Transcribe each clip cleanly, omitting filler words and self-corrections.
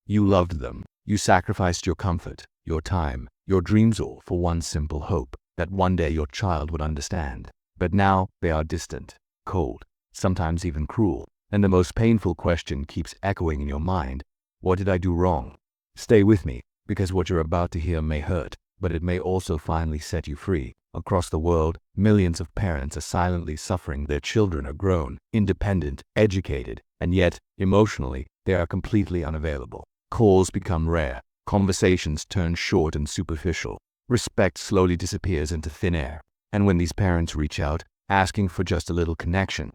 You loved them. You sacrificed your comfort, your time, your dreams all for one simple hope, that one day your child would understand. But now they are distant, cold, sometimes even cruel, and the most painful question keeps echoing in your mind: what did I do wrong? Stay with me, because what you're about to hear may hurt, but it may also finally set you free. Across the world, millions of parents are silently suffering. Their children are grown, independent, educated, and yet, emotionally, they are completely unavailable. Calls become rare, conversations turn short and superficial, respect slowly disappears into thin air, and when these parents reach out, asking for just a little connection,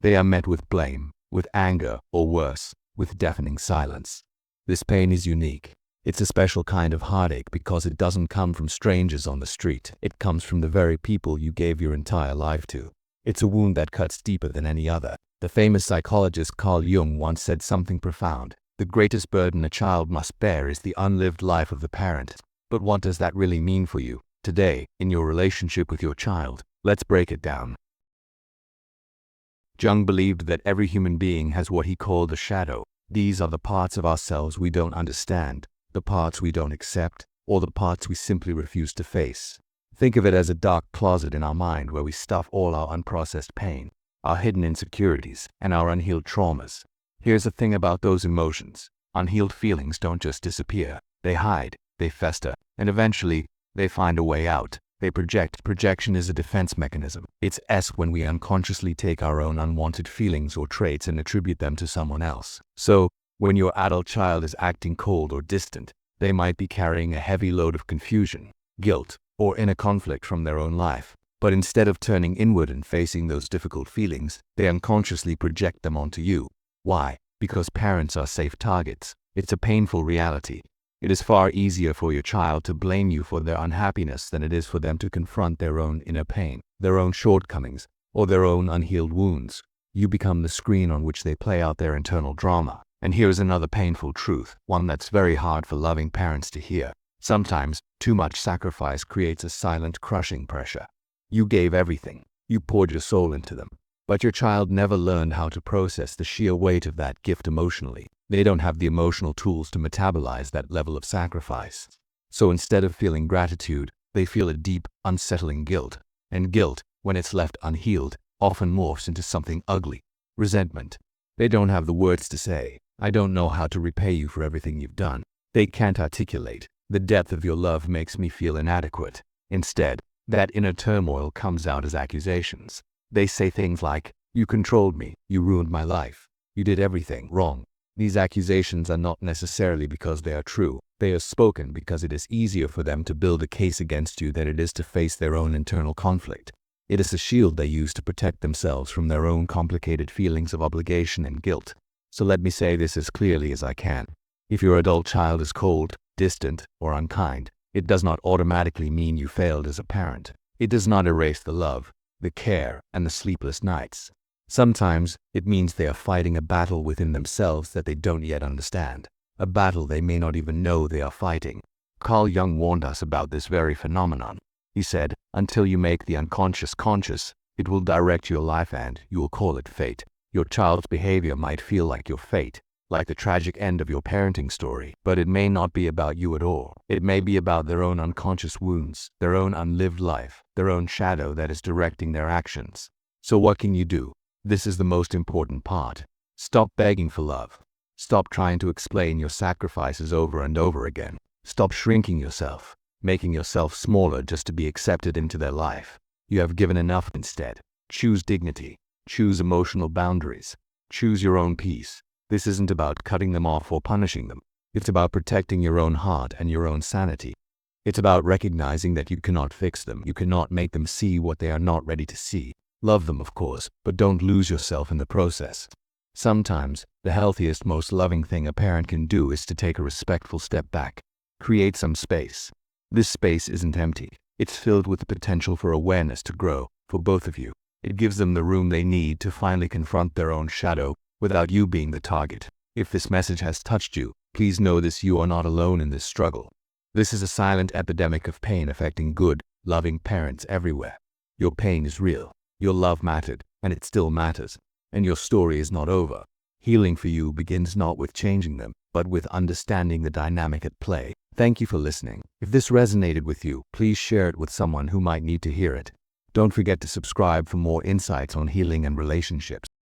they are met with blame, with anger, or worse, with deafening silence. This pain is unique. It's a special kind of heartache because it doesn't come from strangers on the street. It comes from the very people you gave your entire life to. It's a wound that cuts deeper than any other. The famous psychologist Carl Jung once said something profound: the greatest burden a child must bear is the unlived life of the parent. But what does that really mean for you, today, in your relationship with your child? Let's break it down. Jung believed that every human being has what he called a shadow. These are the parts of ourselves we don't understand, the parts we don't accept, or the parts we simply refuse to face. Think of it as a dark closet in our mind where we stuff all our unprocessed pain, our hidden insecurities, and our unhealed traumas. Here's the thing about those emotions: unhealed feelings don't just disappear. They hide, they fester, and eventually, they find a way out. They project. Projection is a defense mechanism. It's when we unconsciously take our own unwanted feelings or traits and attribute them to someone else. So, when your adult child is acting cold or distant, they might be carrying a heavy load of confusion, guilt, or inner conflict from their own life. But instead of turning inward and facing those difficult feelings, they unconsciously project them onto you. Why? Because parents are safe targets. It's a painful reality. It is far easier for your child to blame you for their unhappiness than it is for them to confront their own inner pain, their own shortcomings, or their own unhealed wounds. You become the screen on which they play out their internal drama. And here's another painful truth, one that's very hard for loving parents to hear. Sometimes, too much sacrifice creates a silent, crushing pressure. You gave everything. You poured your soul into them. But your child never learned how to process the sheer weight of that gift emotionally. They don't have the emotional tools to metabolize that level of sacrifice. So instead of feeling gratitude, they feel a deep, unsettling guilt. And guilt, when it's left unhealed, often morphs into something ugly: resentment. They don't have the words to say, "I don't know how to repay you for everything you've done." They can't articulate, "The depth of your love makes me feel inadequate." Instead, that inner turmoil comes out as accusations. They say things like, "You controlled me, you ruined my life, you did everything wrong." These accusations are not necessarily because they are true. They are spoken because it is easier for them to build a case against you than it is to face their own internal conflict. It is a shield they use to protect themselves from their own complicated feelings of obligation and guilt. So let me say this as clearly as I can. If your adult child is cold, distant, or unkind, it does not automatically mean you failed as a parent. It does not erase the love, the care, and the sleepless nights. Sometimes, it means they are fighting a battle within themselves that they don't yet understand. A battle they may not even know they are fighting. Carl Jung warned us about this very phenomenon. He said, "Until you make the unconscious conscious, it will direct your life and you will call it fate." Your child's behavior might feel like your fate, like the tragic end of your parenting story, but it may not be about you at all. It may be about their own unconscious wounds, their own unlived life, their own shadow that is directing their actions. So what can you do? This is the most important part. Stop begging for love. Stop trying to explain your sacrifices over and over again. Stop shrinking yourself, making yourself smaller just to be accepted into their life. You have given enough instead. Choose dignity. Choose emotional boundaries. Choose your own peace. This isn't about cutting them off or punishing them. It's about protecting your own heart and your own sanity. It's about recognizing that you cannot fix them. You cannot make them see what they are not ready to see. Love them, of course, but don't lose yourself in the process. Sometimes, the healthiest, most loving thing a parent can do is to take a respectful step back. Create some space. This space isn't empty. It's filled with the potential for awareness to grow, for both of you. It gives them the room they need to finally confront their own shadow, without you being the target. If this message has touched you, please know this: you are not alone in this struggle. This is a silent epidemic of pain affecting good, loving parents everywhere. Your pain is real. Your love mattered, and it still matters. And your story is not over. Healing for you begins not with changing them, but with understanding the dynamic at play. Thank you for listening. If this resonated with you, please share it with someone who might need to hear it. Don't forget to subscribe for more insights on healing and relationships.